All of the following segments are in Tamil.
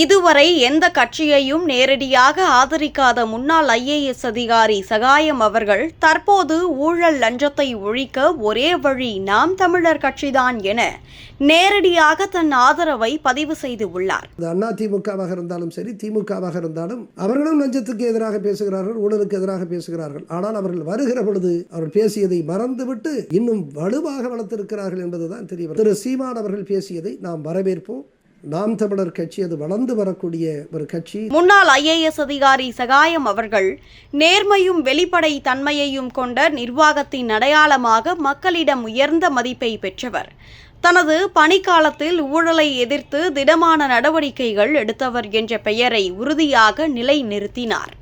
இதுவரை எந்த கட்சியையும் நேரடியாக ஆதரிக்காத முன்னாள் IAS அதிகாரி சகாயம் அவர்கள் தற்போது ஊழல் லஞ்சத்தை ஒழிக்க ஒரே வழி நாம் தமிழர் கட்சிதான் என நேரடியாக தன் ஆதரவை பதிவு செய்து உள்ளார். அதிமுகவாக இருந்தாலும் சரி, திமுகவாக இருந்தாலும் அவர்களும் லஞ்சத்துக்கு எதிராக பேசுகிறார்கள், ஊழலுக்கு எதிராக பேசுகிறார்கள். ஆனால் அவர்கள் வருகிற பொழுது அவர்கள் பேசியதை மறந்துவிட்டு இன்னும் வலுவாக வளர்த்திருக்கிறார்கள் என்பதுதான் தெரியவில்லை. திரு சீமான் அவர்கள் பேசியதை நாம் வரவேற்போம். நாம் தமிழர் கட்சி அது வளர்ந்து வரக்கூடிய ஒரு கட்சி. முன்னாள் IAS அதிகாரி சகாயம் அவர்கள் நேர்மையும் வெளிப்படை தன்மையையும் கொண்ட நிர்வாகத்தின் அடையாளமாக மக்களிடம் உயர்ந்த மதிப்பை பெற்றவர். தனது பணிக்காலத்தில் ஊழலை எதிர்த்து திடமான நடவடிக்கைகள் எடுத்தவர் என்ற பெயரை உறுதியாக நிலைநிறுத்தினார்.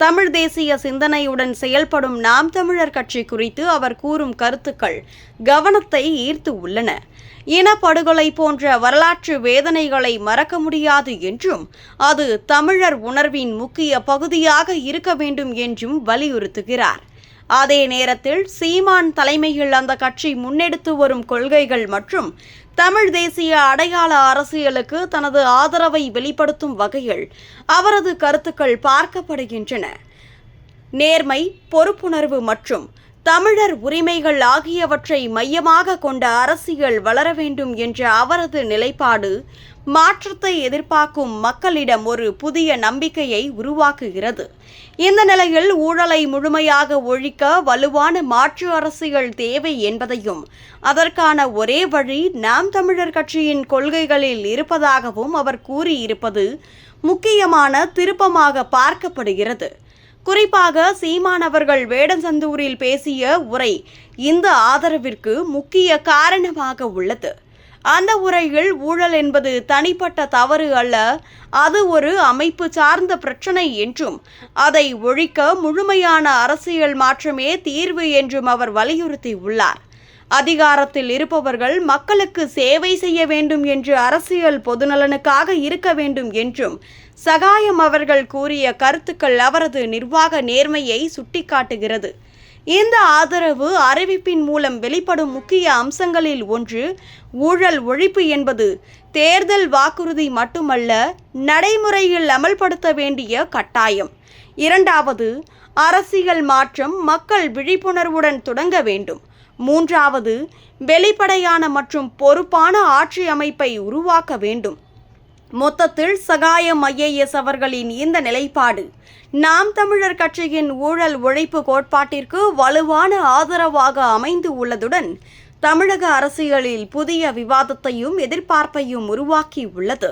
தமிழ் தேசிய சிந்தனையுடன் செயல்படும் நாம் தமிழர் கட்சி குறித்து அவர் கூறும் கருத்துக்கள் கவனத்தை ஈர்த்து உள்ளன. இனப்படுகொலை போன்ற வரலாற்று வேதனைகளை மறக்க முடியாது என்றும் அது தமிழர் உணர்வின் முக்கிய பகுதியாக இருக்க வேண்டும் என்றும் வலியுறுத்துகிறார். அதே நேரத்தில் சீமான் தலைமையில் அந்த கட்சி முன்னெடுத்து வரும் கொள்கைகள் மற்றும் தமிழ் தேசிய அடையாள அரசியலுக்கு தனது ஆதரவை வெளிப்படுத்தும் வகையில் அவரது கருத்துக்கள் பார்க்கப்படுகின்றன. நேர்மை, பொறுப்புணர்வு மற்றும் தமிழர் உரிமைகள் ஆகியவற்றை மையமாக கொண்ட அரசியல் வளர வேண்டும் என்ற அவரது நிலைப்பாடு மாற்றத்தை எதிர்பார்க்கும் மக்களிடம் ஒரு புதிய நம்பிக்கையை உருவாக்குகிறது. இந்த நிலையில் ஊழலை முழுமையாக ஒழிக்க வலுவான மாற்று அரசியல் தேவை என்பதையும் அதற்கான ஒரே வழி நாம் தமிழர் கட்சியின் கொள்கைகளில் இருப்பதாகவும் அவர் கூறியிருப்பது முக்கியமான திருப்பமாக பார்க்கப்படுகிறது. குறிப்பாக சீமான் அவர்கள் வேடசந்தூரில் பேசிய உரை இந்த ஆதரவிற்கு முக்கிய காரணமாக உள்ளது. அந்த உரையில் ஊழல் என்பது தனிப்பட்ட தவறு அல்ல, அது ஒரு அமைப்பு சார்ந்த பிரச்சனை என்றும் அதை ஒழிக்க முழுமையான அரசியல் மாற்றமே தீர்வு என்றும் அவர் வலியுறுத்தியுள்ளார். அதிகாரத்தில் இருப்பவர்கள் மக்களுக்கு சேவை செய்ய வேண்டும் என்று அரசியல் பொதுநலனுக்காக இருக்க வேண்டும் என்றும் சகாயம் அவர்கள் கூறிய கருத்துக்கள் அவரது நிர்வாக நேர்மையை சுட்டிக்காட்டுகிறது. இந்த ஆதரவு அறிவிப்பின் மூலம் வெளிப்படும் முக்கிய அம்சங்களில் ஒன்று ஊழல் ஒழிப்பு என்பது தேர்தல் வாக்குறுதி மட்டுமல்ல, நடைமுறையில் அமல்படுத்த வேண்டிய கட்டாயம். இரண்டாவது, அரசியல் மாற்றம் மக்கள் விழிப்புணர்வுடன் தொடங்க வேண்டும். மூன்றாவது, வெளிப்படையான மற்றும் பொறுப்பான ஆட்சி அமைப்பை உருவாக்க வேண்டும். மொத்தத்தில் சகாயம் IAS அவர்களின் இந்த நிலைப்பாடு நாம் தமிழர் கட்சியின் ஊழல் ஒழிப்பு கோட்பாட்டிற்கு வலுவான ஆதரவாக அமைந்து உள்ளதுடன் தமிழக அரசியலில் புதிய விவாதத்தையும் எதிர்பார்ப்பையும் உருவாக்கியுள்ளது.